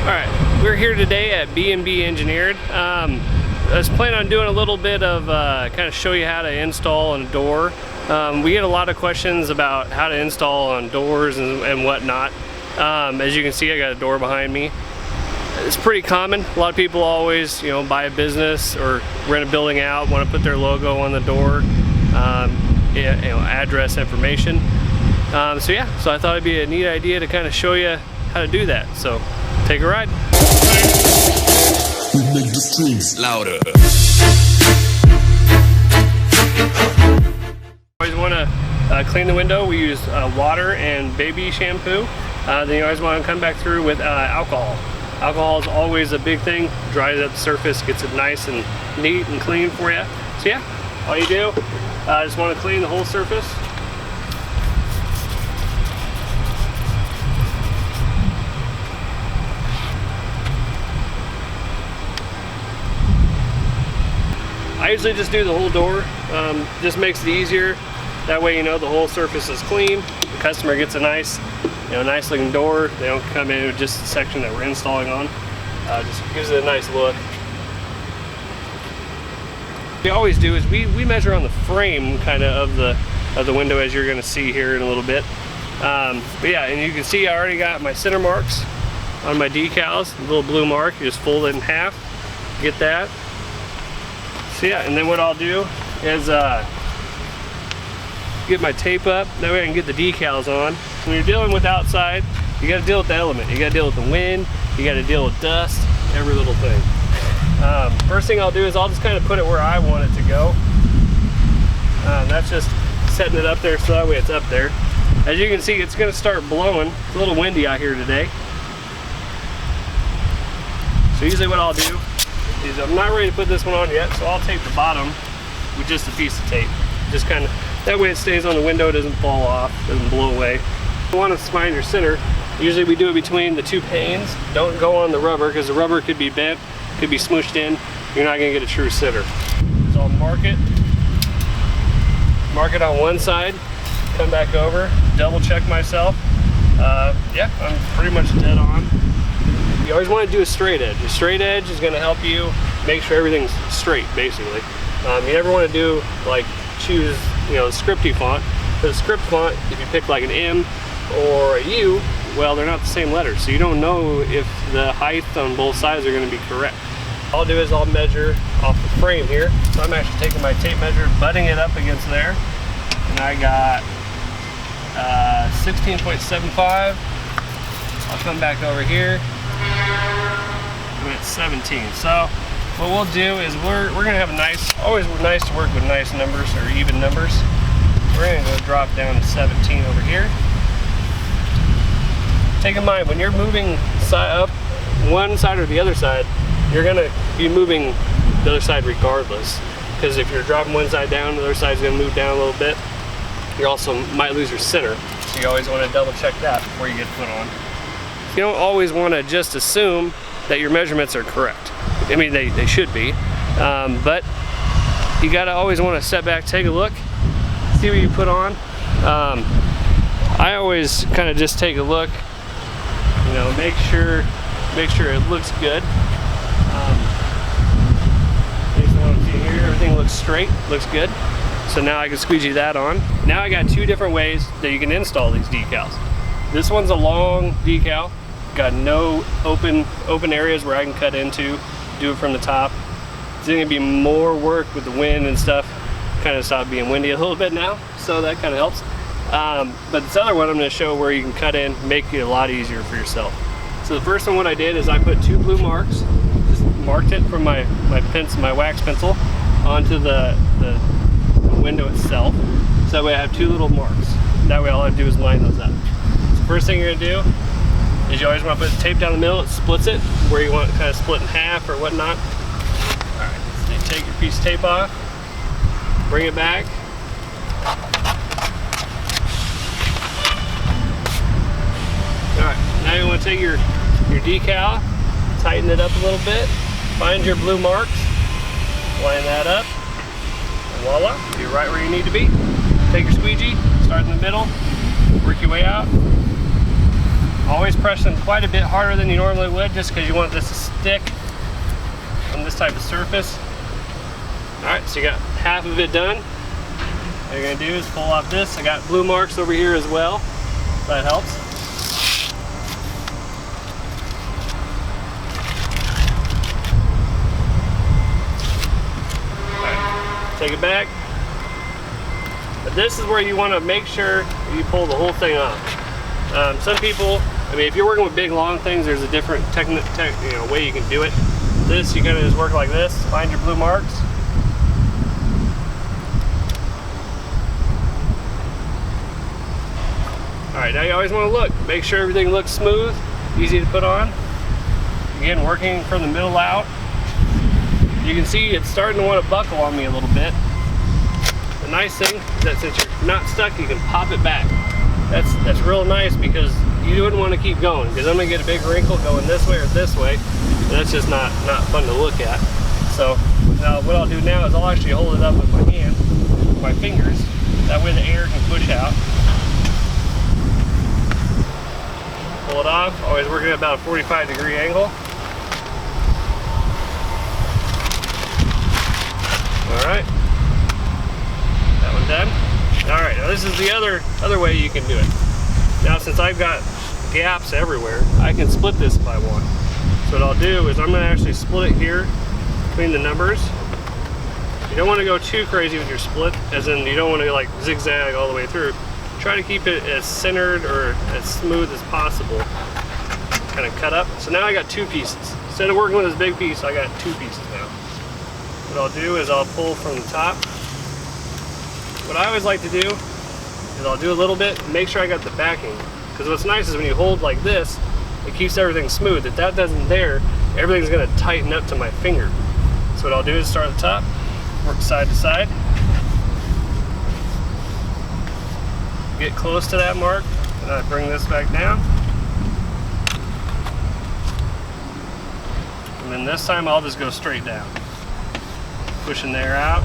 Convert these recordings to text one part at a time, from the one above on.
Alright, we're here today at B&B Engineered. I was planning on doing a little bit of kind of show you how to install a door. We get a lot of questions about how to install on doors and whatnot. As you can see, I got a door behind me. It's pretty common. A lot of people always, buy a business or rent a building out, want to put their logo on the door, address information. So I thought it'd be a neat idea to kind of show you how to do that. So take a ride. We make the streams louder. Always want to clean the window. We use water and baby shampoo. Then you always want to come back through with alcohol. Alcohol is always a big thing. Dries up the surface, gets it nice and neat and clean for you. So yeah, all you do, just want to clean the whole surface. I usually just do the whole door. Just makes it easier. That way, the whole surface is clean. The customer gets a nice, nice looking door. They don't come in with just the section that we're installing on. Just gives it a nice look. What we always do is we measure on the frame kind of the window, as you're going to see here in a little bit. But yeah, and you can see I already got my center marks on my decals. A little blue mark. You just fold it in half. Get that. So yeah, and then what I'll do is get my tape up. That way I can get the decals on. When you're dealing with outside, you got to deal with the element. You got to deal with the wind. You got to deal with dust. Every little thing. First thing I'll do is I'll just kind of put it where I want it to go. That's just setting it up there so that way it's up there. As you can see, it's going to start blowing. It's a little windy out here today. So usually what I'll do is I'm not ready to put this one on yet, so I'll tape the bottom with just a piece of tape. Just kind of, that way it stays on the window, it doesn't fall off, doesn't blow away. You want to find your center. Usually we do it between the two panes. Don't go on the rubber, because the rubber could be bent, could be smooshed in. You're not going to get a true center. So I'll mark it on one side, come back over, double check myself. Yeah, I'm pretty much dead on. You always want to do a straight edge. A straight edge is going to help you make sure everything's straight, basically. You never want to do, choose, the scripty font. For the script font, if you pick like an M or a U, well, they're not the same letters, so you don't know if the height on both sides are going to be correct. All I'll do is I'll measure off the frame here. So I'm actually taking my tape measure, butting it up against there, and I got 16.75. I'll come back over here. I'm at 17. So what we'll do is we're gonna have always nice to work with nice numbers or even numbers. We're gonna go drop down to 17 over here. Take in mind, when you're moving up one side or the other side, you're gonna be moving the other side regardless. Because if you're dropping one side down, the other side's gonna move down a little bit. You also might lose your center. So you always wanna double check that before you get put on. You don't always wanna just assume that your measurements are correct. I mean, they should be, but you gotta always want to step back, take a look, see what you put on. I always kind of just take a look, make sure it looks good. Here, everything looks straight, looks good. So now I can squeegee that on. Now I got two different ways that you can install these decals. This one's a long decal. Got no open areas where I can cut into, do it from the top. It's gonna be more work with the wind and stuff. Kind of stopped being windy a little bit now, so that kind of helps. But this other one I'm gonna show where you can cut in, make it a lot easier for yourself. So the first one, what I did is I put two blue marks, just marked it from my wax pencil onto the window itself. So that way I have two little marks. That way all I do is line those up. So first thing you're gonna do is you always want to put the tape down the middle. It splits it where you want it kind of split in half or whatnot. All right, so you take your piece of tape off, bring it back. All right, now you want to take your decal, tighten it up a little bit, find your blue marks, line that up, and voila, you're right where you need to be. Take your squeegee, start in the middle, work your way out. Always press them quite a bit harder than you normally would, just because you want this to stick on this type of surface. All right, so you got half of it done. What you're gonna do is pull off this. I got blue marks over here as well, so that helps. All right, take it back. But this is where you want to make sure you pull the whole thing off. Some people, I mean, if you're working with big long things, there's a different way you can do it. This, you gotta just work like this, find your blue marks. All right, now you always want to look, make sure everything looks smooth, easy to put on. Again, working from the middle out. You can see it's starting to want to buckle on me a little bit. The nice thing is that since you're not stuck, you can pop it back. That's real nice, because you wouldn't want to keep going, because I'm gonna get a big wrinkle going this way or this way, and that's just not fun to look at. So now what I'll do now is I'll actually hold it up with my hand, my fingers. That way the air can push out. Pull it off. Always working at about a 45-degree angle. All right, that one's done. All right, now this is the other way you can do it. Now, since I've got gaps everywhere, I can split this if I want. So what I'll do is I'm going to actually split it here between the numbers. You don't want to go too crazy with your split, as in you don't want to like zigzag all the way through. Try to keep it as centered or as smooth as possible. Kind of cut up. So now I got two pieces. Instead of working with this big piece, I got two pieces now. What I'll do is I'll pull from the top. What I always like to do is I'll do a little bit, make sure I got the backing. Because what's nice is when you hold like this, it keeps everything smooth. If that doesn't there, everything's gonna tighten up to my finger. So what I'll do is start at the top, work side to side. Get close to that mark, and I bring this back down. And then this time I'll just go straight down. Pushing there out.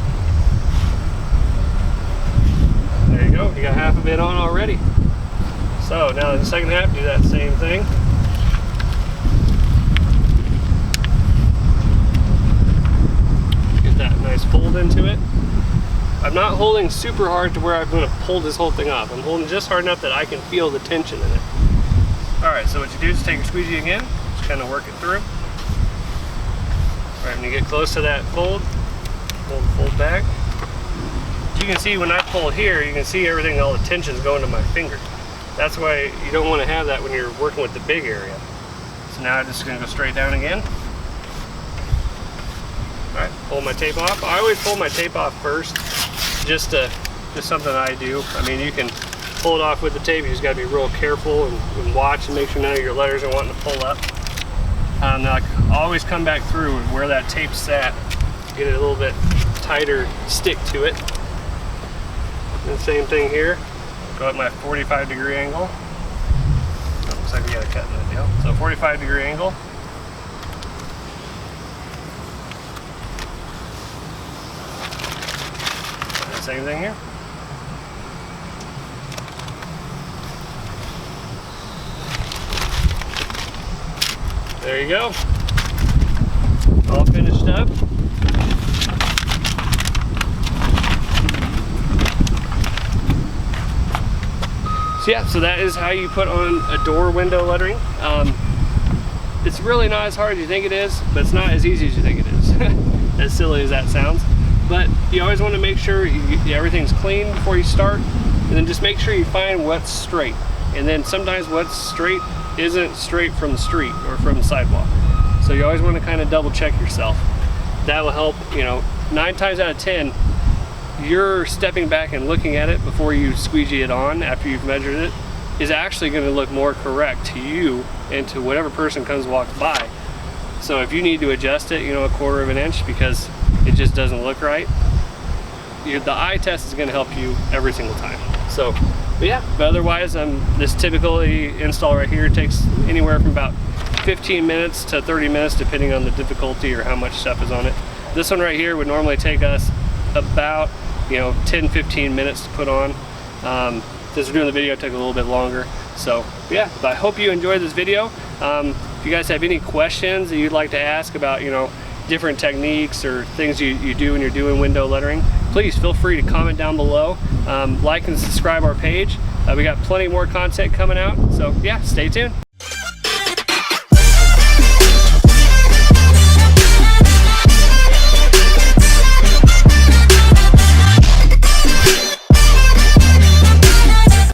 There you go, you got half of it on already. So now in the second half, do that same thing. Get that nice fold into it. I'm not holding super hard to where I'm going to pull this whole thing off. I'm holding just hard enough that I can feel the tension in it. Alright, so what you do is take your squeegee again, just kind of work it through. Alright, when you get close to that fold, pull the fold back. You can see when I pull here, you can see everything, all the tension's going to my finger. That's why you don't want to have that when you're working with the big area. So now I'm just going to go straight down again. Alright, pull my tape off. I always pull my tape off first, just something I do. I mean, you can pull it off with the tape, you just got to be real careful and watch and make sure none of your letters are wanting to pull up. Now I always come back through where that tape's sat, get it a little bit tighter stick to it. And same thing here, go at my 45-degree angle. Oh, looks like we got a cut in that deal. So 45-degree angle. And same thing here. There you go. All finished up. So yeah, so that is how you put on a door window lettering. It's really not as hard as you think it is, but it's not as easy as you think it is. As silly as that sounds. But you always want to make sure everything's clean before you start, and then just make sure you find what's straight. And then sometimes what's straight isn't straight from the street or from the sidewalk. So you always want to kind of double check yourself. That will help, 9 times out of 10, you're stepping back and looking at it before you squeegee it on after you've measured it is actually going to look more correct to you and to whatever person comes walks by. So if you need to adjust it, 1/4 of an inch because it just doesn't look right, the eye test is going to help you every single time. So, but otherwise, this typically install right here takes anywhere from about 15 minutes to 30 minutes depending on the difficulty or how much stuff is on it. This one right here would normally take us about 10-15 minutes to put on. Since we're doing the video, it took a little bit longer. So yeah, I hope you enjoyed this video. If you guys have any questions that you'd like to ask about, you know, different techniques or things you do when you're doing window lettering, please feel free to comment down below. Like and subscribe our page. We got plenty more content coming out, so yeah, stay tuned.